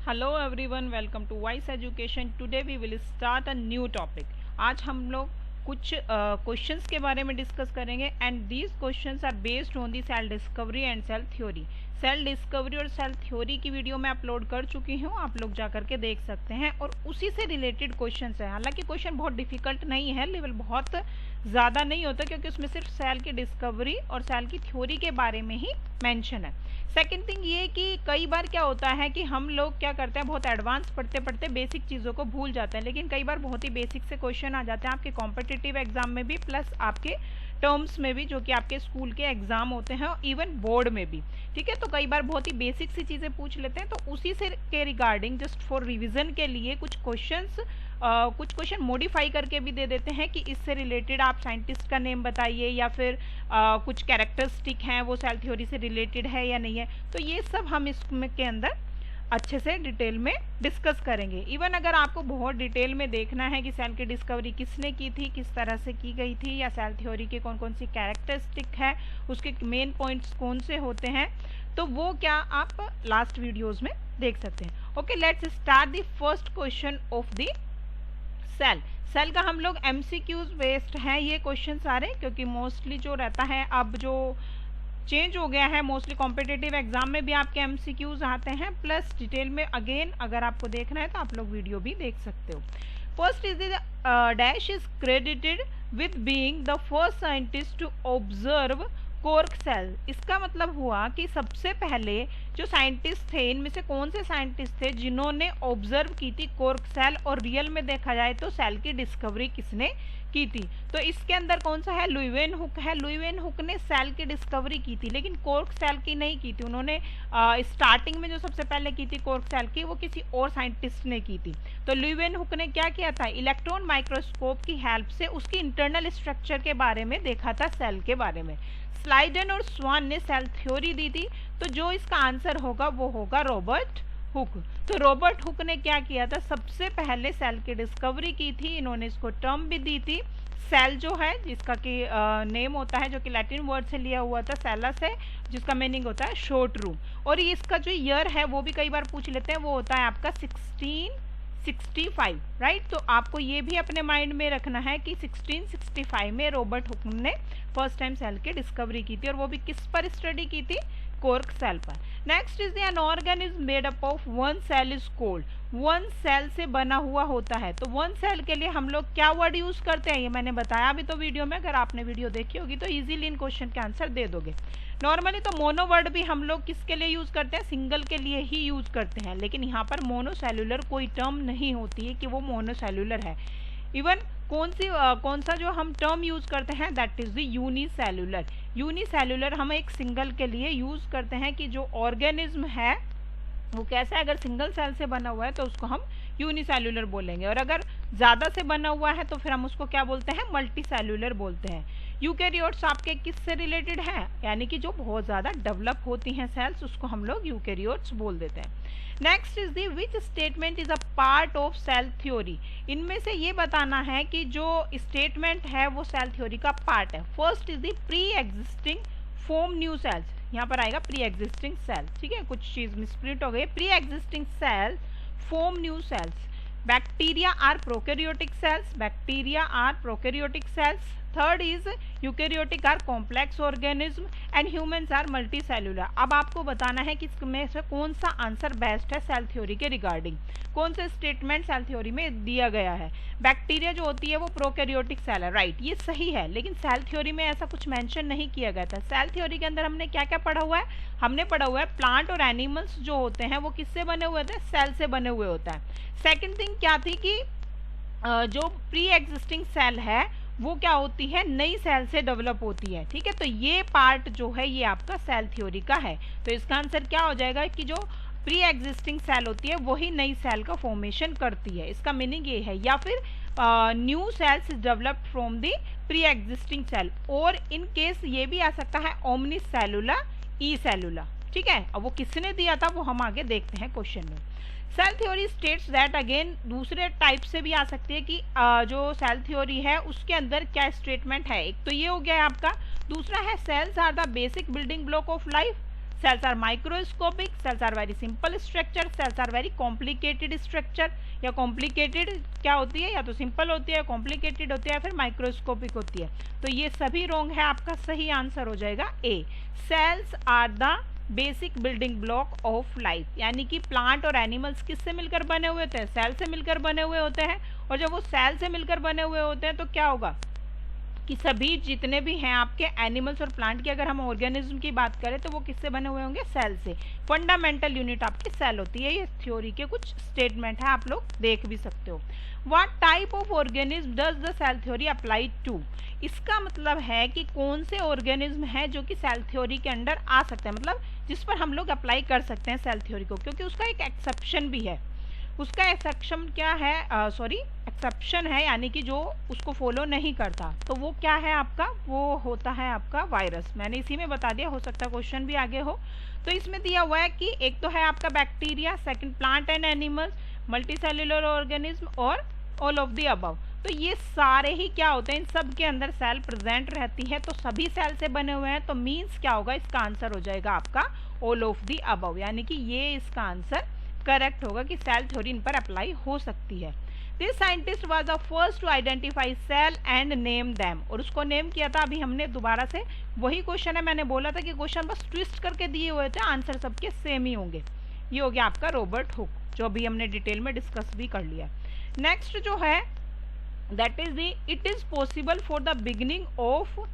Hello everyone, welcome to Wise Education. Today we will start a new topic. आज हम लोग कुछ questions के बारे में डिस्कस करेंगे and these questions are based on the cell discovery and cell theory. Cell discovery और cell theory की वीडियो मैं अपलोड कर चुकी हूँ, आप लोग जा करके देख सकते हैं और उसी से रिलेटेड क्वेश्चंस है। हालांकि क्वेश्चन बहुत डिफिकल्ट नहीं है, लेवल बहुत ज़्यादा नहीं होता क्योंकि उसमें सिर्फ सेल की डिस्कवरी और सेल की थ्योरी के बारे में ही मेंशन है। सेकेंड थिंग ये कि कई बार क्या होता है कि हम लोग क्या करते हैं, बहुत एडवांस पढ़ते पढ़ते बेसिक चीज़ों को भूल जाते हैं, लेकिन कई बार बहुत ही बेसिक से क्वेश्चन आ जाते हैं आपके कॉम्पिटिटिव एग्जाम में भी, प्लस आपके टर्म्स में भी, जो कि आपके स्कूल के एग्जाम होते हैं, इवन बोर्ड में भी। ठीक है, तो कई बार बहुत ही बेसिक सी चीज़ें पूछ लेते हैं, तो उसी से के रिगार्डिंग जस्ट फॉर रिविजन के लिए कुछ क्वेश्चन मॉडिफाई करके भी दे देते हैं कि इससे रिलेटेड आप साइंटिस्ट का नेम बताइए या फिर कुछ कैरेक्टरिस्टिक हैं वो सेल थ्योरी से रिलेटेड है या नहीं है। तो ये सब हम इसमें के अंदर अच्छे से डिटेल में डिस्कस करेंगे। इवन अगर आपको बहुत डिटेल में देखना है कि सेल की डिस्कवरी किसने की थी, किस तरह से की गई थी, या सेल थ्योरी के कौन कौन सी कैरेक्टरिस्टिक है, उसके मेन पॉइंट्स कौन से होते हैं, तो वो क्या आप लास्ट वीडियोस में देख सकते हैं। Okay, let's start the first question of the cell का हम लोग MCQs बेस्ड हैं ये क्वेश्चन सारे, क्योंकि मोस्टली जो रहता है अब जो चेंज हो गया है, मोस्टली कॉम्पिटिटिव एग्जाम में भी आपके MCQs आते हैं, प्लस डिटेल में अगेन अगर आपको देखना है तो आप लोग वीडियो भी देख सकते हो। First is the dash is credited with being the first scientist to observe cork cell. इसका मतलब हुआ कि सबसे पहले जो साइंटिस्ट थे, इनमें से कौन से साइंटिस्ट थे जिन्होंने ऑब्जर्व की थी कोर्क सेल, और रियल में देखा जाए तो सेल की डिस्कवरी किसने की थी। तो इसके अंदर कौन सा है, लुईवेन हुक है। लुईवेन हुक ने सेल की डिस्कवरी की थी, लेकिन कोर्क सेल की नहीं की थी। उन्होंने स्टार्टिंग में जो सबसे पहले की थी कोर्क सेल की, वो किसी और साइंटिस्ट ने की थी। तो लुईवेन हुक ने क्या किया था, इलेक्ट्रॉन माइक्रोस्कोप की हेल्प से उसकी इंटरनल स्ट्रक्चर के बारे में देखा था, सेल के बारे में। स्लाइडन और स्वान ने सेल थ्योरी दी थी, तो जो इसका आंसर होगा वो होगा रॉबर्ट हुक। तो रॉबर्ट हुक ने क्या किया था, सबसे पहले सेल की डिस्कवरी की थी। इन्होंने इसको टर्म भी दी थी, सेल जो है जिसका कि नेम होता है, जो कि लैटिन वर्ड से लिया हुआ था, सेलस है, जिसका मीनिंग होता है शॉर्ट रूम। और इसका जो ईयर है वो भी कई बार पूछ लेते हैं, वो होता है आपका 1665, राइट। तो आपको ये भी अपने माइंड में रखना है कि 1665 में रॉबर्ट हुक ने फर्स्ट टाइम सेल की डिस्कवरी की थी, और वो भी किस पर स्टडी की थी, कोर्क सेल पर। Next is an organ is made up of one cell is called. One cell से बना हुआ होता है, तो वन सेल के लिए हम लोग क्या वर्ड यूज करते हैं, ये मैंने बताया अभी तो वीडियो में, अगर आपने वीडियो देखी होगी तो इजीली इन क्वेश्चन के आंसर दे दोगे। नॉर्मली तो मोनो वर्ड भी हम लोग किसके लिए यूज करते हैं, सिंगल के लिए ही यूज करते हैं, लेकिन यहाँ पर मोनोसेल्यूलर कोई टर्म नहीं होती है कि वो मोनोसेल्यूलर है। इवन कौन सा जो हम टर्म यूज करते हैं, that is the unicellular. Unicellular हम एक सिंगल के लिए यूज करते हैं कि जो ऑर्गेनिज्म है वो कैसा है, अगर सिंगल सेल से बना हुआ है तो उसको हम यूनिसेल्यूलर बोलेंगे, और अगर ज़्यादा से बना हुआ है तो फिर हम उसको क्या बोलते हैं, मल्टीसेल्यूलर बोलते हैं। यूकैरियोट्स आपके किस से रिलेटेड है, यानी कि जो बहुत ज़्यादा डेवलप होती हैं सेल्स, उसको हम लोग यूकैरियोट्स बोल देते हैं। Next is the which statement is a part of cell theory. इनमें से ये बताना है कि जो स्टेटमेंट है वो सेल थ्योरी का पार्ट है। First is the pre existing form new sales, यहाँ पर आएगा प्री एग्जिस्टिंग सेल, ठीक है, कुछ चीज मिसप्रिंट हो गई। Pre existing cell form new cells. Bacteria are prokaryotic cells, bacteria are prokaryotic cells. Third is eukaryotic are complex organism and humans are multicellular. अब आपको बताना है कि इसमें से कौन सा आंसर बेस्ट है सेल थ्योरी के रिगार्डिंग, कौन सा स्टेटमेंट सेल थ्योरी में दिया गया है। बैक्टीरिया जो होती है वो प्रोकैरियोटिक सेल है, राइट, ये सही है, लेकिन सेल थ्योरी में ऐसा कुछ मेंशन नहीं किया गया था। सेल थ्योरी के अंदर हमने क्या क्या पढ़ा हुआ है, हमने पढ़ा हुआ है प्लांट और एनिमल्स जो होते हैं वो किससे बने हुए थे, सेल से बने हुए होता है। सेकेंड थिंग क्या थी कि जो प्री एग्जिस्टिंग सेल है वो क्या होती है, नई सेल से डेवलप होती है, ठीक है। तो ये पार्ट जो है ये आपका सेल थ्योरी का है, तो इसका आंसर क्या हो जाएगा कि जो प्री एग्जिस्टिंग सेल होती है वही नई सेल का फॉर्मेशन करती है, इसका मीनिंग ये है। या फिर new cells developed from the pre existing cell, और इन केस ये भी आ सकता है ओमनी सेलुलर ई सेलुलर, ठीक है। अब वो किसने दिया था वो हम आगे देखते हैं क्वेश्चन में। Cell theory states that, again दूसरे टाइप से भी आ सकती है कि जो सेल थ्योरी है उसके अंदर क्या स्टेटमेंट है। एक तो ये हो गया है आपका, दूसरा है cells are the basic building block of life, cells are microscopic, cells are very simple structure, cells are very complicated structure. या कॉम्प्लिकेटेड क्या होती है, या तो सिंपल होती है, कॉम्प्लिकेटेड होती है, या फिर माइक्रोस्कोपिक होती है। तो ये सभी रॉन्ग है, आपका सही आंसर हो जाएगा A. Cells are the basic building block of life, यानी कि प्लांट और एनिमल्स किससे मिलकर बने हुए होते हैं, सेल से मिलकर बने हुए होते हैं। और जब वो सेल से मिलकर बने हुए होते हैं तो क्या होगा कि सभी जितने भी हैं आपके एनिमल्स और प्लांट की, अगर हम ऑर्गेनिज्म की बात करें तो वो किससे बने हुए होंगे, सेल से। फंडामेंटल यूनिट आपकी सेल होती है। ये थ्योरी के कुछ स्टेटमेंट है, आप लोग देख भी सकते हो। What type of organism does the cell theory apply to, इसका मतलब है कि कौन से ऑर्गेनिज्म है जो कि सेल थ्योरी के अंडर आ सकते हैं, मतलब जिस पर हम लोग अप्लाई कर सकते हैं सेल थ्योरी को, क्योंकि उसका एक एक्सेप्शन भी है। उसका एक्सेप्शन क्या है, एक्सेप्शन है, यानी कि जो उसको फॉलो नहीं करता, तो वो क्या है आपका, वो होता है आपका वायरस। मैंने इसी में बता दिया, हो सकता है क्वेश्चन भी आगे हो। तो इसमें दिया हुआ है कि एक तो है आपका bacteria, second plant and animals, multicellular organism और ऑल ऑफ द अबव। तो ये सारे ही क्या होते हैं, इन सब के अंदर सेल प्रेजेंट रहती है, तो सभी सेल से बने हुए हैं। तो मीन्स क्या होगा, इसका आंसर हो जाएगा आपका ऑल ऑफ द अबव, यानी कि ये इसका आंसर करेक्ट होगा कि सेल थ्योरी इन पर अप्लाई हो सकती है। This scientist was the first to identify cell and name them, और उसको नेम किया था। अभी हमने दोबारा से वही क्वेश्चन है, मैंने बोला था कि क्वेश्चन बस ट्विस्ट करके दिए हुए थे, आंसर सबके सेम ही होंगे। ये हो गया आपका रॉबर्ट हुक, जो अभी हमने डिटेल में डिस्कस भी कर लिया। नेक्स्ट जो है that is the it is possible for the beginning of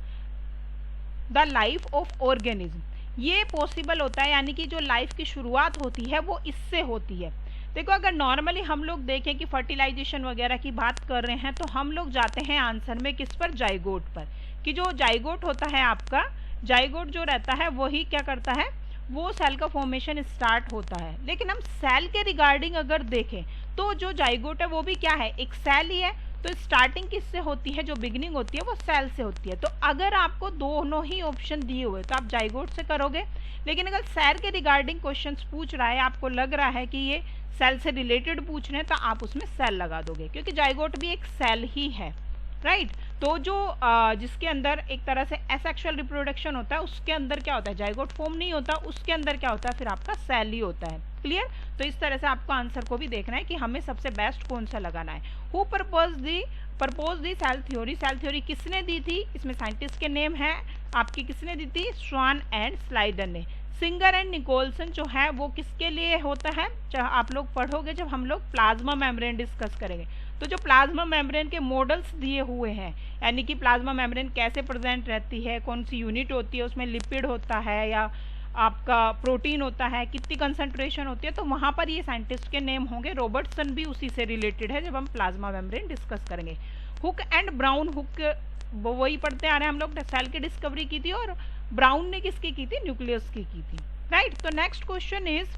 the life of organism, ये पॉसिबल होता है, यानी कि जो लाइफ की शुरुआत होती है वो इससे होती है। देखो अगर नॉर्मली हम लोग देखें कि फर्टिलाइजेशन वगैरह की बात कर रहे हैं, तो हम लोग जाते हैं आंसर में किस पर, जाइगोट पर, कि जो जाइगोट होता है आपका, जाइगोट जो रहता है वही क्या करता है, वो सेल का फॉर्मेशन स्टार्ट होता है। लेकिन हम सेल के रिगार्डिंग अगर देखें तो जो जाइगोट है वो भी क्या है, एक सेल ही है। तो स्टार्टिंग किससे होती है, जो बिगिनिंग होती है वो सेल से होती है। तो अगर आपको दोनों ही ऑप्शन दिए हुए तो आप जाइगोट से करोगे, लेकिन अगर सेल के रिगार्डिंग क्वेश्चंस पूछ रहा है, आपको लग रहा है कि ये सेल से रिलेटेड पूछ रहे हैं, तो आप उसमें सेल लगा दोगे, क्योंकि जाइगोट भी एक सेल ही है, राइट। तो जो जिसके अंदर एक तरह से एसेक्सुअल रिप्रोडक्शन होता है, उसके अंदर क्या होता है, जाइगोट फॉर्म नहीं होता, उसके अंदर क्या होता है, फिर आपका सेल ही होता है। क्लियर। तो इस तरह से आपको आंसर को भी देखना है कि हमें सबसे बेस्ट कौन सा लगाना है। Who propose the cell theory, cell theory किसने दी थी, इसमें साइंटिस्ट के नेम है आपकी, किसने दी थी, स्वान एंड स्लाइडर ने। सिंगर एंड निकोलसन जो है वो किसके लिए होता है, आप लोग पढ़ोगे जब हम लोग प्लाज्मा मेम्ब्रेन डिस्कस करेंगे। तो जो प्लाज्मा मेम्ब्रेन के मॉडल्स दिए हुए हैं, यानी कि प्लाज्मा मेम्ब्रेन कैसे प्रेजेंट रहती है, कौन सी यूनिट होती है, उसमें लिपिड होता है या आपका प्रोटीन होता है, कितनी कंसंट्रेशन होती है, तो वहाँ पर ये साइंटिस्ट के नेम होंगे। रॉबर्टसन भी उसी से रिलेटेड है जब हम प्लाज्मा मेम्ब्रेन डिस्कस करेंगे। हुक एंड ब्राउन, हुक वही पढ़ते आ रहे हैं हम लोग, सेल की डिस्कवरी की थी, और ब्राउन ने किसकी की थी, न्यूक्लियस की थी, राइट। तो next question is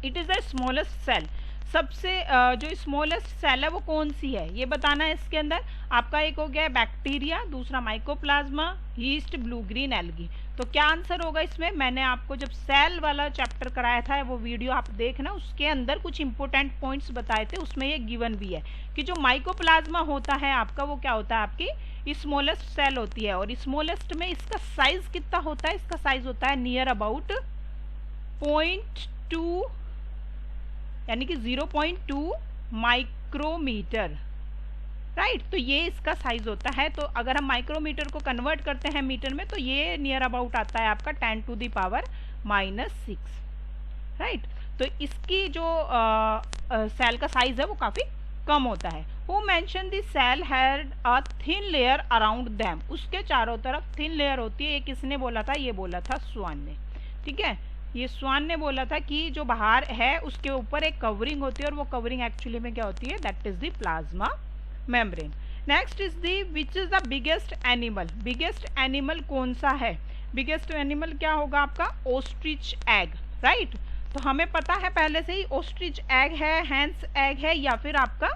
it is the smallest cell, सबसे जो स्मॉलेस्ट सेल है वो कौन सी है, ये बताना है। इसके अंदर आपका एक हो गया बैक्टीरिया, दूसरा mycoplasma, yeast, blue green algae. तो क्या आंसर होगा इसमें, मैंने आपको जब सेल वाला चैप्टर कराया था वो वीडियो आप देखना, उसके अंदर कुछ इंपॉर्टेंट पॉइंट्स बताए थे, उसमें ये गिवन भी है कि जो माइकोप्लाज्मा होता है आपका वो क्या होता है, आपकी स्मॉलेस्ट सेल होती है। और स्मॉलेस्ट में इसका साइज कितना होता है, इसका साइज होता है नियर अबाउट 0.2 यानी कि 0.2 माइक्रोमीटर, राइट। तो ये इसका साइज होता है। तो अगर हम माइक्रोमीटर को कन्वर्ट करते हैं मीटर में, तो ये नियर अबाउट आता है आपका 10⁻⁻⁶, राइट। तो इसकी जो सेल का साइज है वो काफी कम होता है। Who mentioned the cell had a thin layer around them, उसके चारों तरफ थिन लेयर होती है, ये किसने बोला था, ये बोला था स्वान ने, ठीक है। ये स्वान ने बोला था कि जो बाहर है उसके ऊपर एक कवरिंग होती है, और वो कवरिंग एक्चुअली में क्या होती है, that is the plasma membrane. Next is the which is the biggest animal, biggest animal कौन सा है, बिगेस्ट एनिमल क्या होगा आपका, ऑस्ट्रिच एग, राइट। तो हमें पता है पहले से ही ऑस्ट्रिच एग है, हैंस एग है, या फिर आपका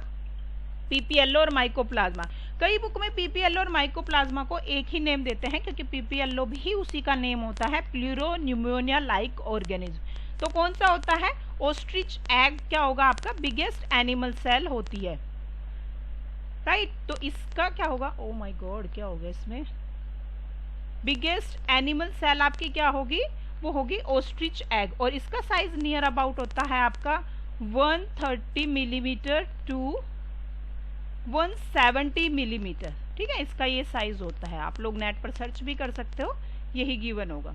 पीपीएलओ और माइकोप्लाज्मा। कई बुक में पीपीएलओ और माइकोप्लाज्मा को एक ही नेम देते हैं, क्योंकि पीपीएलओ भी उसी का नेम होता है, प्लूरोन्यूमोनिया लाइक ऑर्गेनिज्म। तो कौन सा होता है, ऑस्ट्रिच एग क्या होगा आपका, बिगेस्ट एनिमल सेल होती है, राइट। तो इसका क्या होगा, ओ माय गॉड क्या होगा इसमें, बिगेस्ट एनिमल सेल आपकी क्या होगी, वो होगी ऑस्ट्रिच एग, और इसका साइज नियर अबाउट होता है आपका 130 मिलीमीटर टू 170 मिलीमीटर। ठीक है, इसका ये साइज होता है। आप लोग नेट पर सर्च भी कर सकते हो, यही गिवन होगा।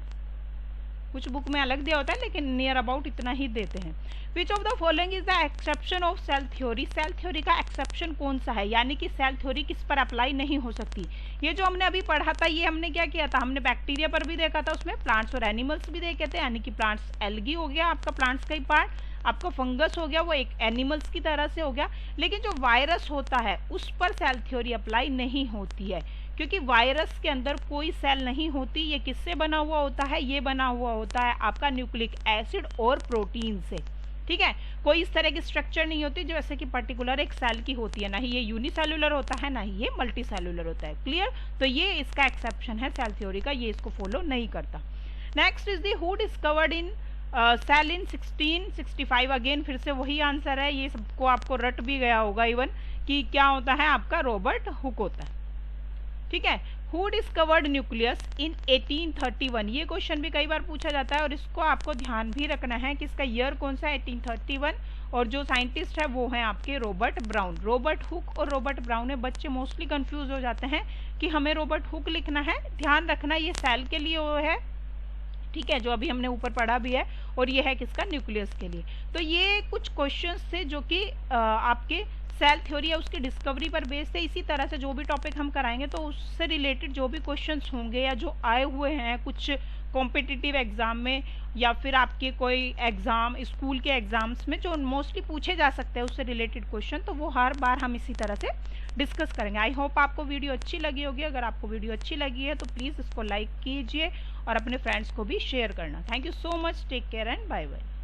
कुछ बुक में अलग दिया होता है लेकिन नियर अबाउट इतना ही देते हैं। Which of the following is the exception of cell theory? Cell theory का एक्सेप्शन कौन सा है, यानी कि सेल थ्योरी किस पर अप्लाई नहीं हो सकती? ये जो हमने अभी पढ़ा था, ये हमने क्या किया था, हमने बैक्टीरिया पर भी देखा था, उसमें प्लांट्स और एनिमल्स भी देखे थे, यानी कि प्लांट्स एल्गी हो गया आपका प्लांट्स का ही पार्ट, आपका फंगस हो गया वो एक एनिमल्स की तरह से हो गया। लेकिन जो वायरस होता है उस पर सेल थ्योरी अप्लाई नहीं होती है, क्योंकि वायरस के अंदर कोई सेल नहीं होती। ये किससे बना हुआ होता है? ये बना हुआ होता है आपका न्यूक्लिक एसिड और प्रोटीन से। ठीक है, कोई इस तरह की स्ट्रक्चर नहीं होती जो ऐसे कि पर्टिकुलर एक सेल की होती है, ना ही ये यूनिसेलुलर होता है, ना ही ये मल्टीसेलुलर होता है। क्लियर? तो ये इसका एक्सेप्शन है सेल थ्योरी का, ये इसको फॉलो नहीं करता। Next is the who discovered in cell in 1665। Again फिर से वही आंसर है, ये सबको आपको रट भी गया होगा इवन, कि क्या होता है आपका रॉबर्ट हुक होता है। ठीक है, हु डिस्कवर्ड न्यूक्लियस इन 1831? ये क्वेश्चन भी कई बार पूछा जाता है और इसको आपको ध्यान भी रखना है कि इसका ईयर कौन सा है, 1831, और जो साइंटिस्ट है वो है आपके रॉबर्ट ब्राउन। रॉबर्ट हुक और रॉबर्ट ब्राउन है, बच्चे मोस्टली कंफ्यूज हो जाते हैं कि हमें रॉबर्ट हुक लिखना है। ध्यान रखना ये सेल के लिए वो है, ठीक है, जो अभी हमने ऊपर पढ़ा भी है, और ये है किसका, न्यूक्लियस के लिए। तो ये कुछ क्वेश्चंस थे जो कि आपके सेल थ्योरी है उसकी डिस्कवरी पर बेस्ड है। इसी तरह से जो भी टॉपिक हम कराएंगे तो उससे रिलेटेड जो भी क्वेश्चंस होंगे या जो आए हुए हैं कुछ कॉम्पिटिटिव एग्जाम में या फिर आपके कोई एग्जाम स्कूल के एग्जाम्स में जो मोस्टली पूछे जा सकते हैं उससे रिलेटेड क्वेश्चन, तो वो हर बार हम इसी तरह से डिस्कस करेंगे। आई होप आपको वीडियो अच्छी लगी होगी। अगर आपको वीडियो अच्छी लगी है तो प्लीज़ इसको लाइक कीजिए और अपने फ्रेंड्स को भी शेयर करना। Thank you so much, take care and bye bye.